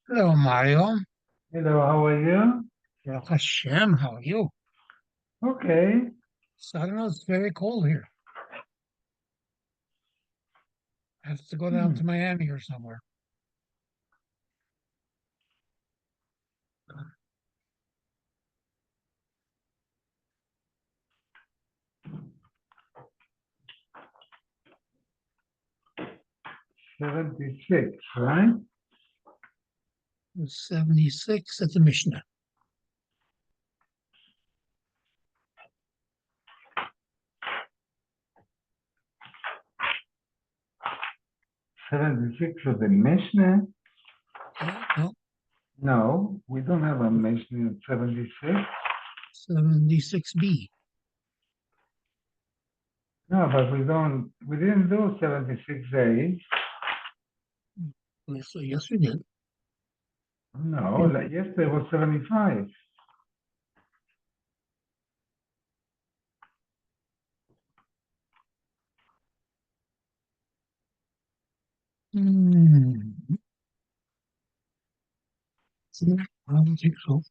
Hello, Mario. Hello, how are you? Baruch Hashem, how are you? Okay. So I don't know, it's very cold here. I have to go down Hmm. to Miami or somewhere. 76, right? It's 76 at the Mishnah. 76 for the Mishnah? Yeah, no, No, we don't have a Mishnah at 76. 76b. No, but we didn't do 76 days. So yes, we did. No, like yesterday was 75. Hmm. I don't think so.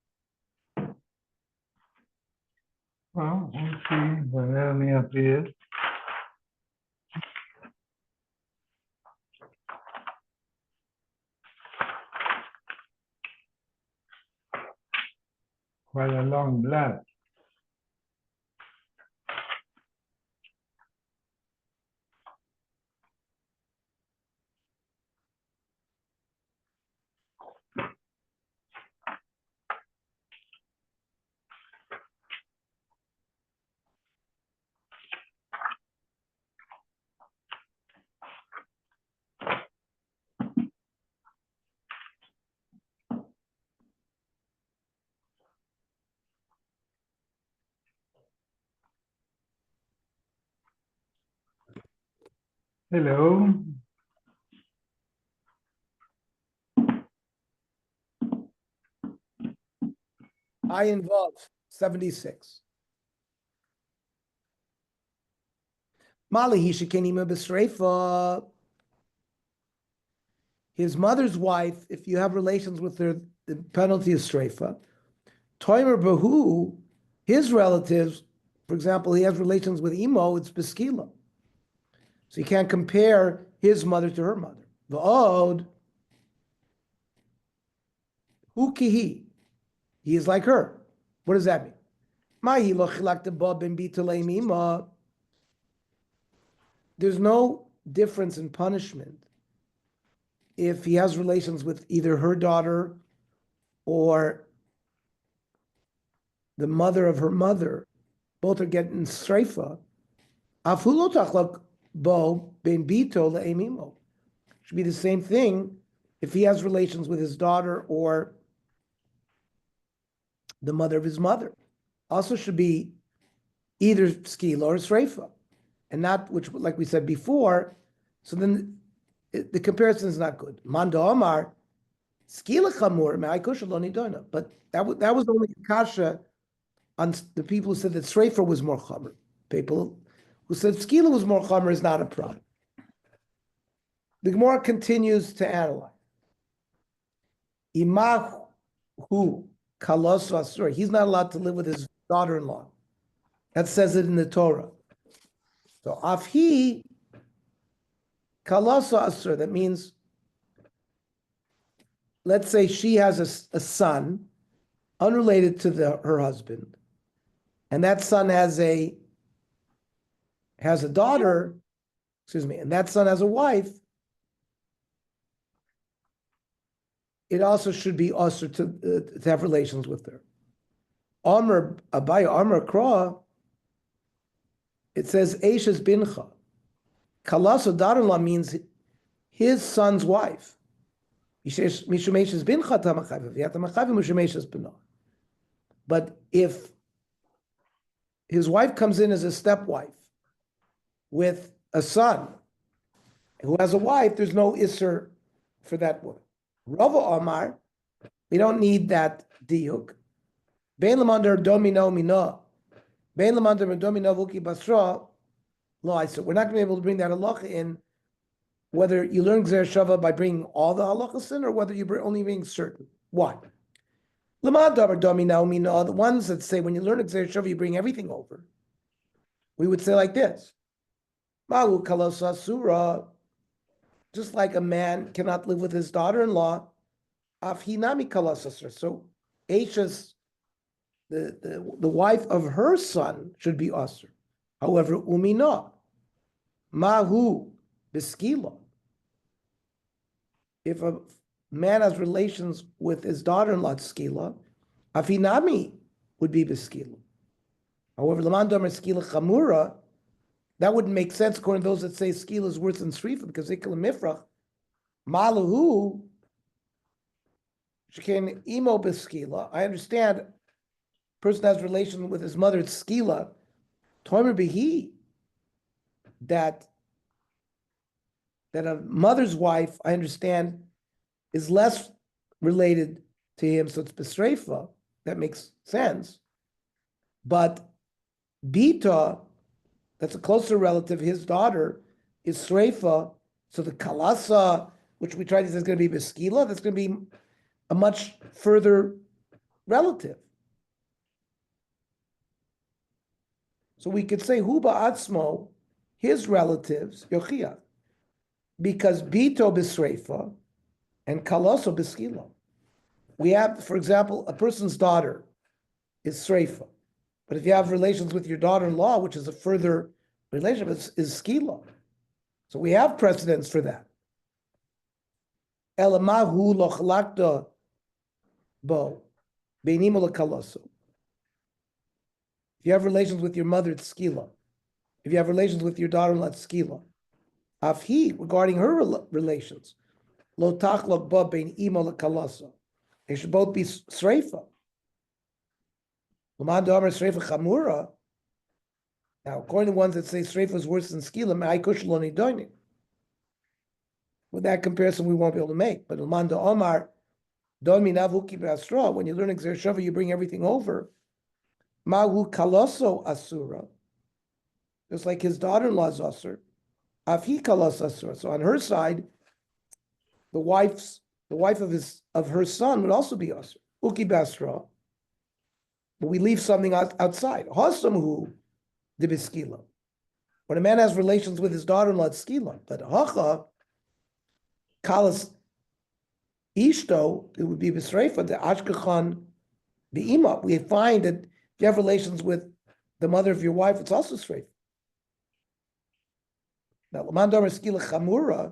Well, we'll see when enemy appears. Quite a long blast. Hello. I involve 76. Mali Hishakenima Besrefa. His mother's wife, if you have relations with her, the penalty is Srefa. Toimer Bahu, his relatives, for example, he has relations with Imo, it's Beskila. So you can't compare his mother to her mother. Va'od, Hukihi, he is like her. What does that mean? Mahi lo chilakta ba ben bitulei mima. There's no difference in punishment if he has relations with either her daughter or the mother of her mother. Both are getting streifa. Afulo tachlak bo ben bito le'emimo. Should be the same thing if he has relations with his daughter or the mother of his mother. Also should be either skila or sreifa, and not which, like we said before. So then the comparison is not good. Manda Omar, skila chamur me'aykosha lo nidona. But that was only kasha on the people who said that sreifa was more chamer. People who said skila was more chamer is not a problem. The Gemara continues to analyze. Imahu kalos asur. He's not allowed to live with his daughter-in-law. That says it in the Torah. So afhi kalos asur. That means, let's say she has a son unrelated to her husband, and that son has a daughter. Excuse me, and that son has a wife. It also should be usher to have relations with her. Amr Abaya, Amr Kra, it says Eishes Bincha. Kalasa daughter-in-law means his son's wife. But if his wife comes in as a stepwife with a son who has a wife, there's no isser for that woman. Rava Omar, we don't need that diuk. Bein lamandar domino mina. Bein lamandar domino vuki basra. We're not going to be able to bring that halacha in whether you learn Gzer Shava by bringing all the halachas in, or whether you only bring certain. Why? The ones that say when you learn Gzer Shava, you bring everything over. We would say like this: Malu kalos asura. Just like a man cannot live with his daughter-in-law, afhinami kalos asura. So, Aisha's the wife of her son should be asur. However, umina mahu beskila. If a man has relations with his daughter-in-law, skila, afinami would be beskila. However, laman domer skila chamura, that wouldn't make sense according to those that say skila is worse than srifa, because ikla mifrach, malahu, sheken imo beskila. I understand a person has relation with his mother, it's skila, toimer behi, that a mother's wife, I understand, is less related to him, so it's besreifa. That makes sense. But Bita, that's a closer relative, his daughter, is sreifa. So the kalasa, which we tried to say is going to be beskila, that's going to be a much further relative. So we could say huba atzmo, his relatives, yochiyah, because bito b'sreifa and kaloso b'skila. We have, for example, a person's daughter is sreifa, but if you have relations with your daughter-in-law, which is a further relationship, is skila. So we have precedents for that. Elamahu lochlakta bo beinimo lekaloso. If you have relations with your mother, it's skila. If you have relations with your daughter-in-law, it's skila. Afhi, regarding her relations, lo tachlok ba bein imo lekaloso. They should both be sreifa. L'man d'amar sreifa chamura. Now, according to the ones that say sreifa is worse than skila, ma'ai kush lo nidoinin. With that comparison, we won't be able to make. But l'man d'amar don minav huki b'asra. When you learn Gzer Shava, you bring everything over. Ma'hu kaloso asura. Just like his daughter-in-law is asur. Afhi kalos asura. So on her side, the wife of her son would also be asur. Uki basra. But we leave something outside. Hasamhu de biskila. When a man has relations with his daughter-in-law, it's skila. But hacha kalas ishto, it would be bisreifa, the ashkechan be'ima. We find that if you have relations with the mother of your wife, it's also sreifa. Now, l'man domer skila chamura,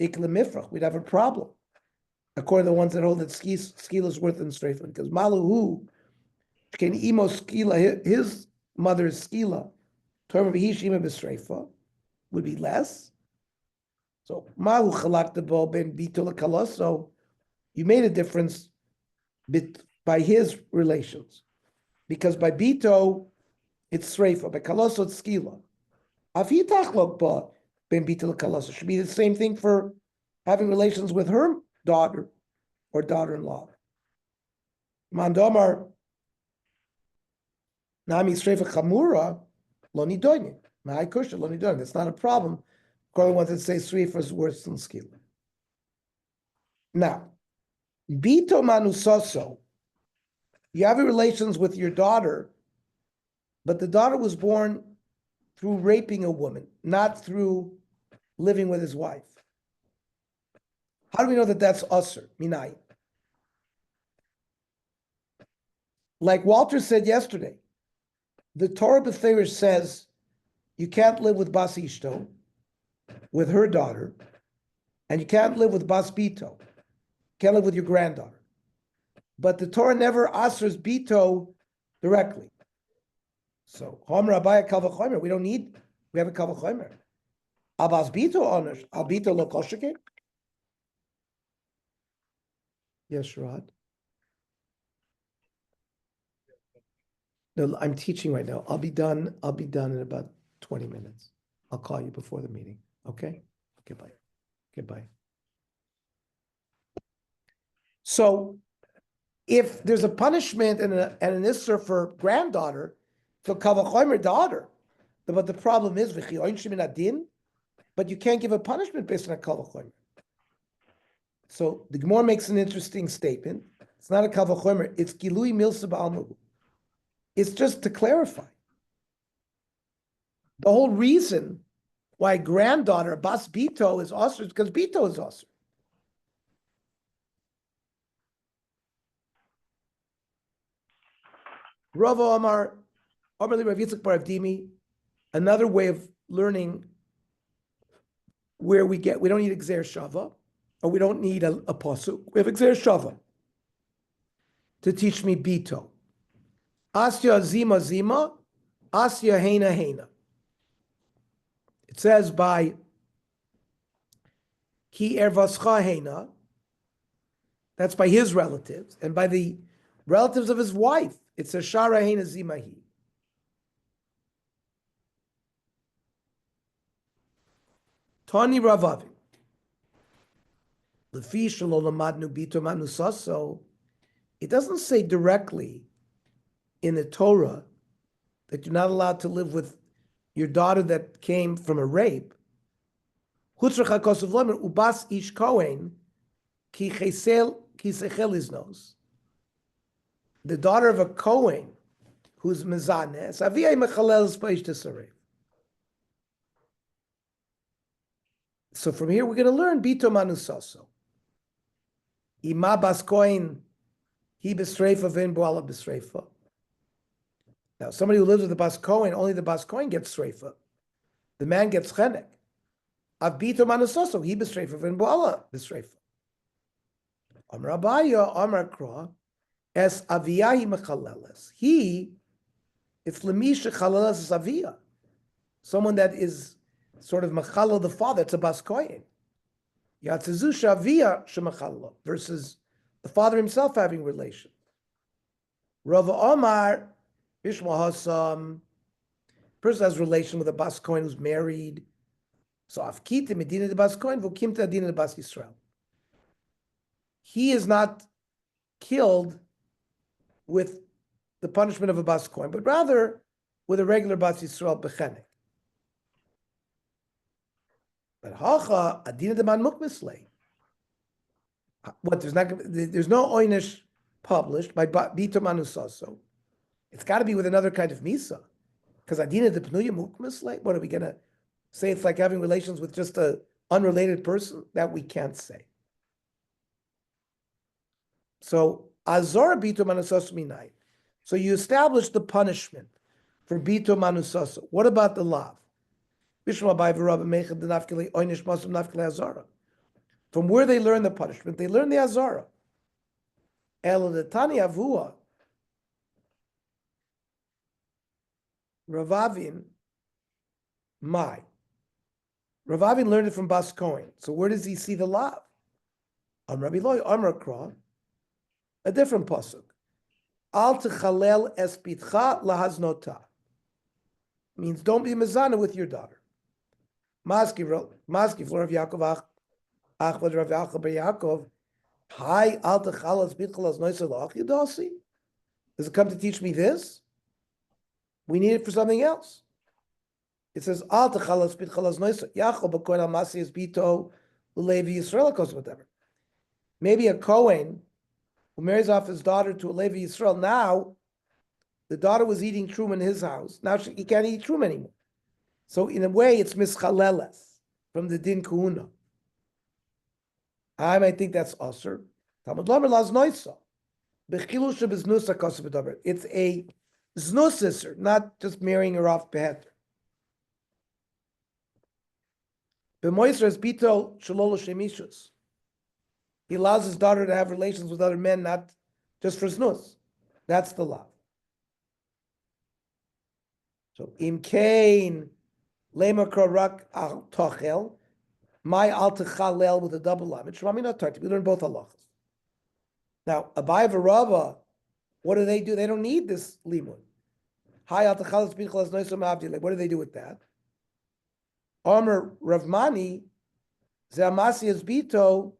ikle mifrach, we'd have a problem. According to the ones that hold that skila is worse than sreifa, because maluhu can imo skila, his mother is skila, term b'hishima b'sreifa, would be less. So mahu chalak the bo ben bito lekalos. So you made a difference by his relations, because by bito it's sreifa, by kaloso it's skila. Afi tachlok ba ben bito lekalos should be the same thing for having relations with her daughter or daughter-in-law. Mandomar nami sreifa chamura lo nidoinin. Ma'ai kusha lo nidoinin. That's not a problem. According to ones that say sreifa is worse than skila. Now, bito manusoso, you have relations with your daughter, but the daughter was born through raping a woman, not through living with his wife. How do we know that that's usher, minai? Like Walter said yesterday, the Torah B'Ferish says you can't live with Bas Ishto, with her daughter, and you can't live with Bas Bito, can't live with your granddaughter. But the Torah never asers Bito directly. So, Homer Abaya Kalvachomer, we have a Kalvachomer. Abbas Bito honors, Al Bito lo koshike. Yes, Rod. No, I'm teaching right now. I'll be done in about 20 minutes. I'll call you before the meeting. Okay? Okay, bye. Okay, bye. So if there's a punishment and an issur for granddaughter, so kavachomer daughter, but the problem is but you can't give a punishment based on a kal v'chomer. So the Gemara makes an interesting statement. It's not a kal v'chomer, it's gilui milsa ba'almu. It's just to clarify. The whole reason why granddaughter, Bas Bito, is osir is because Bito is osir. Rava Amar, Amar Rav Yitzchak bar Avdimi, another way of learning where we don't need Gzer Shava, or we don't need a pasuk. We have Gzer Shava to teach me Bito. Asya Zima Zima, Asya Hena Hena. It says by Ki Ervascha Hena, that's by his relatives, and by the relatives of his wife, it's a Shara Hena Zimahi. Tani Ravavi. Lefi Shelo Lamadnu Bito Manu Saso. It doesn't say directly in the Torah that you're not allowed to live with your daughter that came from a rape. Ubas ish kohen ki sechel iznos. The daughter of a kohen who's mezanes aviyah mechalel speish tesarev. So from here we're going to learn bito manusaso. Ima bas kohen he besreifa v'in boala besreifa. Now, somebody who lives with the Bas Kohen, only the Bas Kohen gets Sreifa. The man gets Chenek. Av Bito Manusoso, he besreifa v'in boala besreifa. Amar Abaya, Amar Kra, es aviyahi mechaleles. He, it's lemisha chaleles is aviyah. Someone that is sort of mechalel the father, it's a Bas Kohen. Yatzezusha aviyah shemechalel, versus the father himself having relation. Rava Omar, Bishma Hassam, person has relation with a Bas Kohen who's married. So Afkita Medina de Bas Kohen, Vokimta Adina de Bas Yisrael. He is not killed with the punishment of a Bas Kohen, but rather with a regular Bas Yisrael Bechenek. But Hacha Adina de Man Mukmislei. What there's no oynish published by Bito Manusaso. It's got to be with another kind of misa, because adina de pnuya mukmislei. What are we gonna say? It's like having relations with just a unrelated person. That we can't say. So azor bito manusaso minai. So you establish the punishment for bito manusaso. What about the lav? From where they learn the punishment, they learn the azara. El detani avua. Ravavin, my. Ravavin learned it from Bas Kohen. So where does he see the lav? Rabbi Loi, Amar Kra, a different pasuk. Al techalel es pitcha lahaznota. Means don't be mezana with your daughter. Maski for Rav Yaakov Achvad Rav Yaakov bar Yaakov. Hi al techalel es pitcha lahaznoisa la'achidasi. Does it come to teach me this? We need it for something else. It says, Al techalas bit chalas noisa. Yaakov b'kohen al-masi is bito l'levi Yisrael kos whatever. Maybe a Kohen who marries off his daughter to a Levi Yisrael. Now, the daughter was eating trum in his house. Now he can't eat trum anymore. So in a way, it's mischaleles from the din kuhuna. I might think that's osir. Talmud lamer las noisa. B'chilu shebiznusa kos v'daber. It's a znus sister, not just marrying her off beheter. B'moiser is bito shalolo shemishus. He allows his daughter to have relations with other men, not just for znus. That's the law. So im kain lema korak al tochel, my al techalel with a double lam. It's Shramina Tarti. We learn both halachas. Now, Abai v'Rava, what do? They don't need this limun. Hi al techalas b'chalas noisam avdile. What do they do with that? Amar Ravmani ze'amasi bito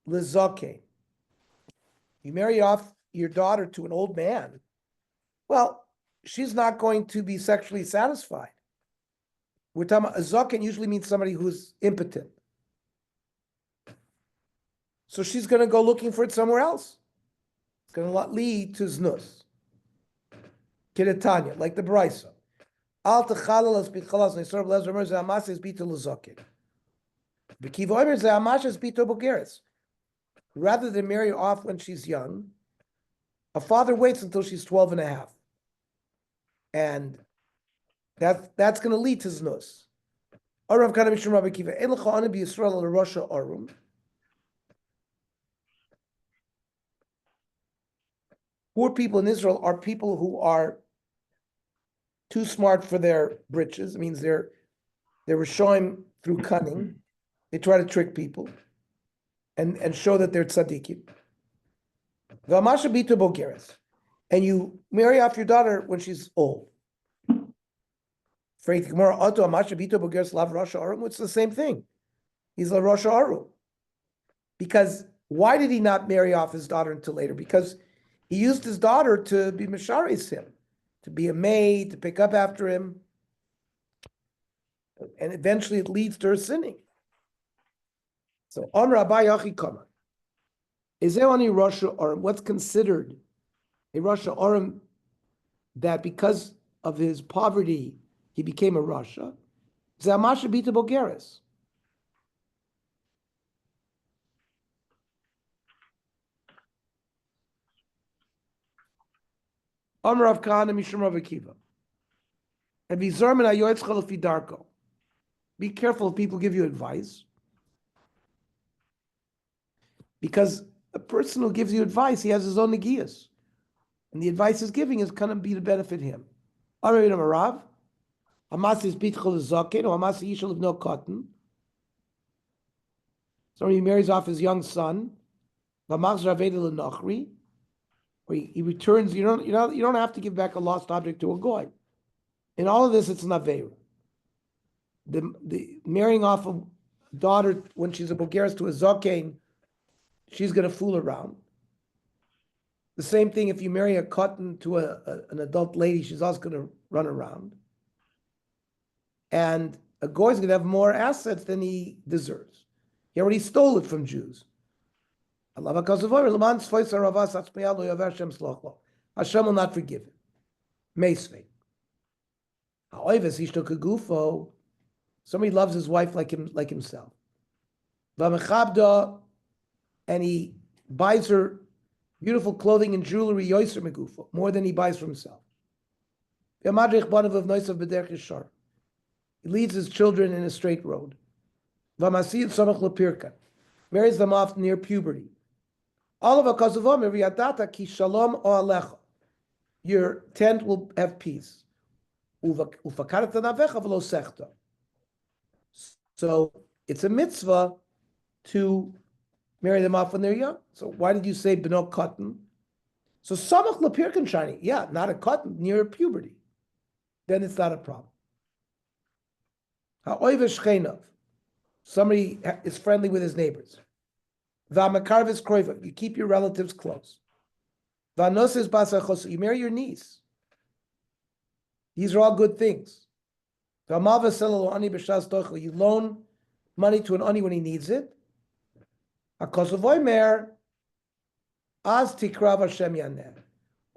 lezoke. You marry off your daughter to an old man. Well, she's not going to be sexually satisfied. We're talking about a zaken usually means somebody who's impotent. So she's going to go looking for it somewhere else. It's going to lead to znus. Kiratanya, like the Brisa. Al techalal as bichalas nesorb lezer mer ze'amas es bito lezaken. B'kiva omer ze'amas es bito bogeres. Rather than marry her off when she's young, a father waits until she's 12 and a half. And that's going to lead to znus. Arav kana mishum Rabbi Kiva. En lecha ana b'Yisrael al Rasha arum. Poor people in Israel are people who are too smart for their britches. It means they're Rishoim through cunning. They try to trick people and show that they're tzaddikim. V'amasha bito bogeres. And you marry off your daughter when she's old. It's the same thing. He's a Rasha Aru. Because why did he not marry off his daughter until later? Because he used his daughter to be Misharis him, to be a maid, to pick up after him. And eventually it leads to her sinning. So, Amr Abai Yachi Kama. Is there any Rasha Arum? What's considered a Rasha Arum that because of his poverty, he became a Rasha? Zamasha Bita Bogeres. Amr Rav Kahana Mishum Rav Akiva. And Vizarman Ayoetz Chalafi Darko. Be careful if people give you advice. Because a person who gives you advice, he has his own negias. And the advice he's giving is going to be to benefit him. Amr Rav. Hamas is bitchol zaken, or Hamas yishol of no cotton. Somebody marries off his young son. V'machz raveda l'nochri. Or he returns. You don't have to give back a lost object to a goy. In all of this, it's naveira. The marrying off a daughter when she's a bogeres to a zaken, she's going to fool around. The same thing if you marry a cotton to an adult lady, she's also going to run around. And a goy is going to have more assets than he deserves. He already stole it from Jews. Hashem will not forgive him. Meisvei. Somebody loves his wife like himself. And he buys her beautiful clothing and jewelry more than he buys for himself. He leads his children in a straight road. Marries them off near puberty. Your tent will have peace. So it's a mitzvah to marry them off when they're young. So why did you say beno cotton? So samach lapirkan shani, yeah, not a cotton near puberty. Then it's not a problem. Somebody is friendly with his neighbors. You keep your relatives close. You marry your niece. These are all good things. You loan money to an ani when he needs it. When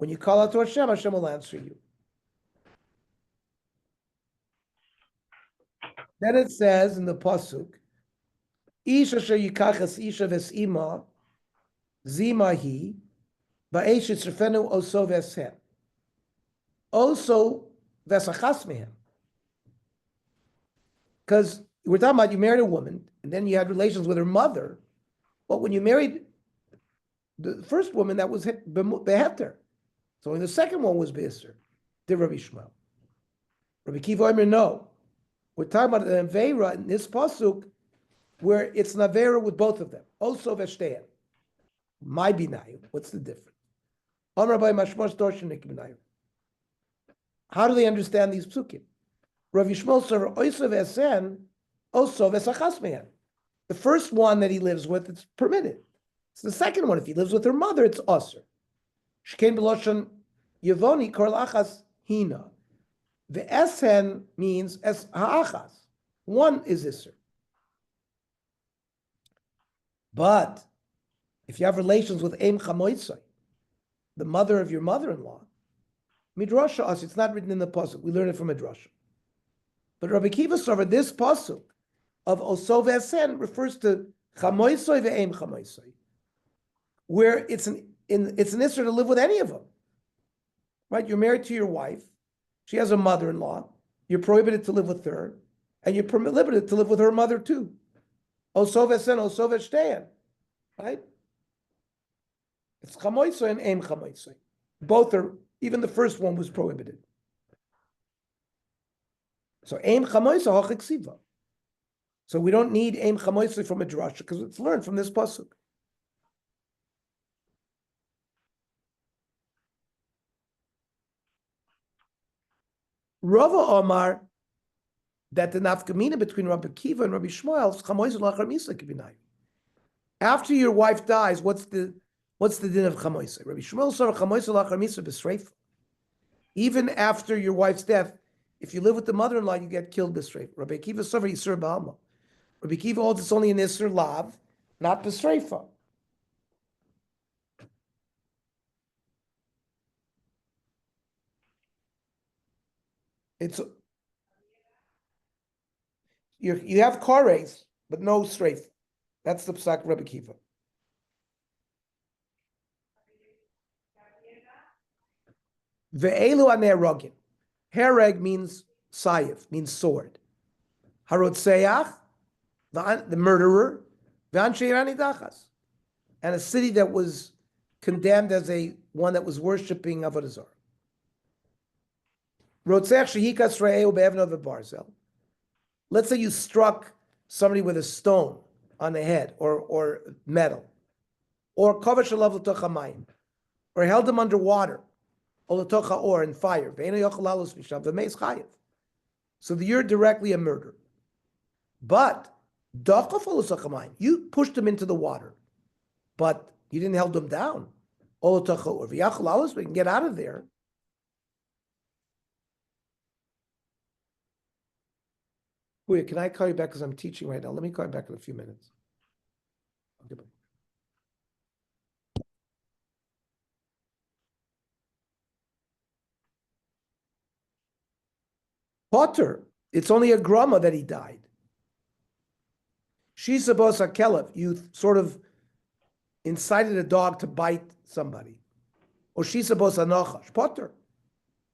you call out to Hashem, Hashem will answer you. Then it says in the pasuk, "Isha sheyikachas isha ves'ima zimahi ba'esh yitzrefenu oso veshem oso vesachas mehem." Because we're talking about you married a woman and then you had relations with her mother, but when you married the first woman, that was beheter. So when the second one was beheter, did Rabbi Shmuel. Rabbi Kiva Omer, no. We're talking about an Aveira in this pasuk where it's an Aveira with both of them. Also Veshteen. My Binayu. What's the difference? How do they understand these psukim? Rav Yishmael said, Oisav Esen, also Vesachas Mehem. The first one that he lives with, it's permitted. It's the second one. If he lives with her mother, it's Osir. Shkein Beloshan Yevoni Korlachas Hina. The esen means es ha'achas. One is Isser. But if you have relations with Eim Chamoitzai, the mother of your mother-in-law, Midrasha us, it's not written in the pasuk. We learn it from Midrasha. But Rabbi Kiva Sover, this pasuk of Osov Esen refers to Chamoitzai ve'Eim Chamoitzai, where it's an Isser to live with any of them. Right? You're married to your wife. She has a mother-in-law. You're prohibited to live with her, and you're prohibited to live with her mother too. Osov Esen, Osov Eshteyan. Right? It's Chamoitzai and Eim Chamoitzai. Both are, even the first one was prohibited. So Eim Chamoitzai Hachik Siva. So we don't need Eim Chamoitzai from a drasha because it's learned from this pasuk. Rava Omar, that the nafkamina between Rabbi Kiva and Rabbi Shmuel is Chamoitzai Lachar Misa Kibinai. After your wife dies, what's the din of Chamoitzai? Rabbi Shmuel saw Chamoitzai Lachar Misa b'sreifa. Even after your wife's death, if you live with the mother-in-law, you get killed b'sreifa. Rabbi Kiva saw Yisur Ba'alma. Rabbi Kiva holds it's only an Isser Lav, not b'sreifa. It's you have kares, but no streifa. That's the psak Rabbi Kiva. Ve'elu anei rogin. Hereg means sayif, means sword. Harotzeach, the murderer, ve'anshei rani dachas, and a city that was condemned as one that was worshiping Avodah Zarah. Rotzeach shehikas re'eu be'evno ve'barzel. Let's say you struck somebody with a stone on the head or metal, or kavash alav l'toch hamayim, or held him underwater, or l'toch ha'or in fire. Ve'eno yochel lalus misham v'meis chayiv. So you're directly a murderer. But dachaf l'toch hamayim, you pushed him into the water, but you didn't hold him down. Or l'toch ha'or v'yachel lalus, we can get out of there. Wait, can I call you back because I'm teaching right now? Let me call you back in a few minutes. Okay, bye. Potter, it's only a grama that he died. She's supposed to kelev. You sort of incited a dog to bite somebody. Or she's supposed to nachash. Potter.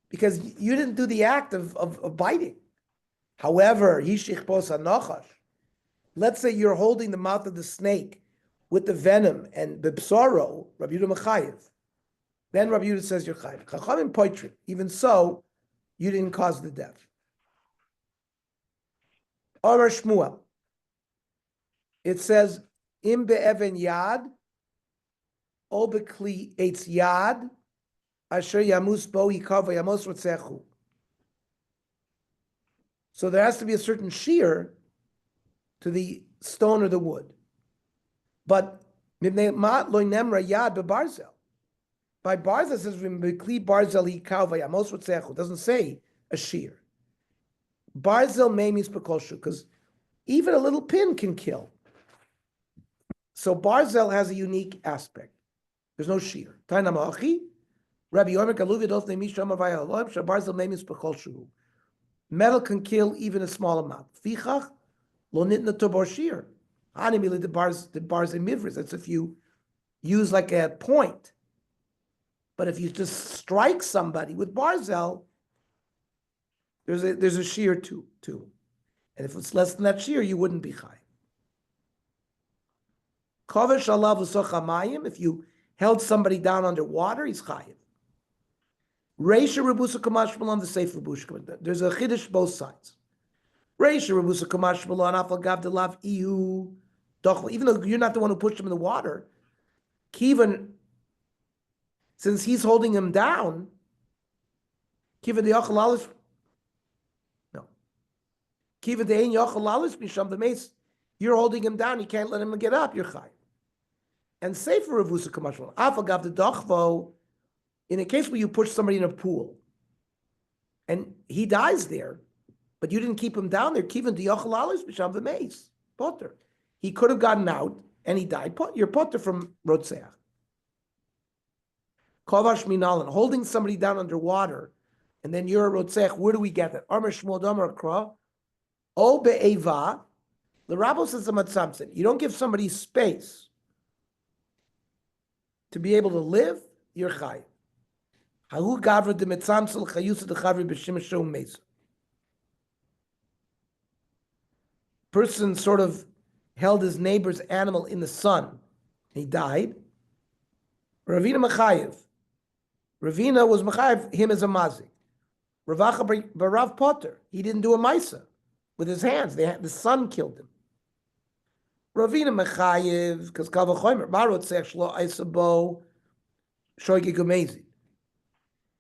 Because you didn't do the act of biting. However, yishich posa nachash. Let's say you're holding the mouth of the snake with the venom and the bsaro, Rabbi Yehuda Mechayev. Then Rabbi Yehuda says you're chayiv. Chachamim poitrin. Even so, you didn't cause the death. Amar Shmuel. It says, Im be'even yad, o be'kli eitz yad, asher yamus bo yikav yamos rotzechu. So there has to be a certain shear to the stone or the wood. But by barzel it says it doesn't say a shear. Barzel may means pekoshu, because even a little pin can kill. So barzel has a unique aspect. There's no shear. Metal can kill even a small amount. Fichach lo nitna to bar shear. Hanimili the bars in mivris. That's if you use like a point. But if you just strike somebody with barzel, there's a shear too. And if it's less than that shear, you wouldn't be chai. Kovesh alav l'soch hamayim. If you held somebody down underwater, he's chayiv. Reisha Rebusa Kamash Malon, the safe Rebush. There's a chiddush both sides. Reisha Rebusa Kamash Malon, Afal Delav Ihu, Dochel. Even though you're not the one who pushed him in the water, Kivan, since he's holding him down, Kivan the Yochel no. Kivan the Ein Yochel Alis Misham the Mace, you're holding him down, you can't let him get up, you're chai. And safer Rebusa Kamash Malon, Afal the Dochvo. In a case where you push somebody in a pool, and he dies there, but you didn't keep him down there. Kivan diyochel alis b'shav v'meis potter. He could have gotten out and he died. You're potter from rotzeach. Kovash minalan, holding somebody down underwater, and then you're a rotzeach. Where do we get that? Amar Shmuel Damar Kra, O be'eva. The Rabbi says a matzamtzin. You don't give somebody space to be able to live. You're chayiv. Hahu gavra de metzamtzil chayusa de chavri b'shimashom mesa. Person sort of held his neighbor's animal in the sun. He died. Ravina Machayev. Ravina was Machayev, him as a mazik. Ravacha Barav Potter. He didn't do a maisa with his hands. The sun killed him. Ravina Machayev, because Kavachomer, Marot Sech Shlo Aisabo, Shoigi Gumezi.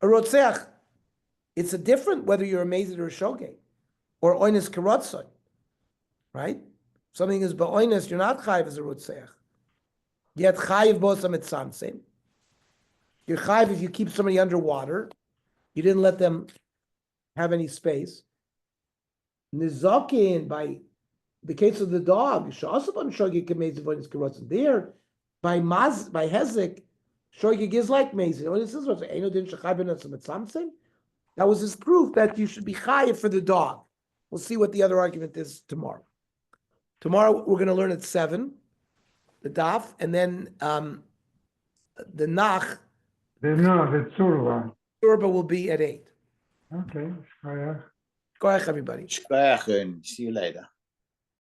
A Rotseach, it's a different whether you're a Mezid or a Shogeg, or Oines Karotzoi, right? Something is Ba'oines, you're not Chayiv as a Rotseach. Yet Chayiv Bosam et Samsim. You're Chayiv if you keep somebody underwater, you didn't let them have any space. Nizakin, by the case of the dog, there, by Hezek, Shogeg is like Mezid. That was his proof that you should be chayiv for the dog. We'll see what the other argument is tomorrow. Tomorrow we're going to learn at 7, the daf, and then the nach, The Tzurba. Turba will be at 8. Okay. Go ahead, everybody. Shkoyach, and see you later.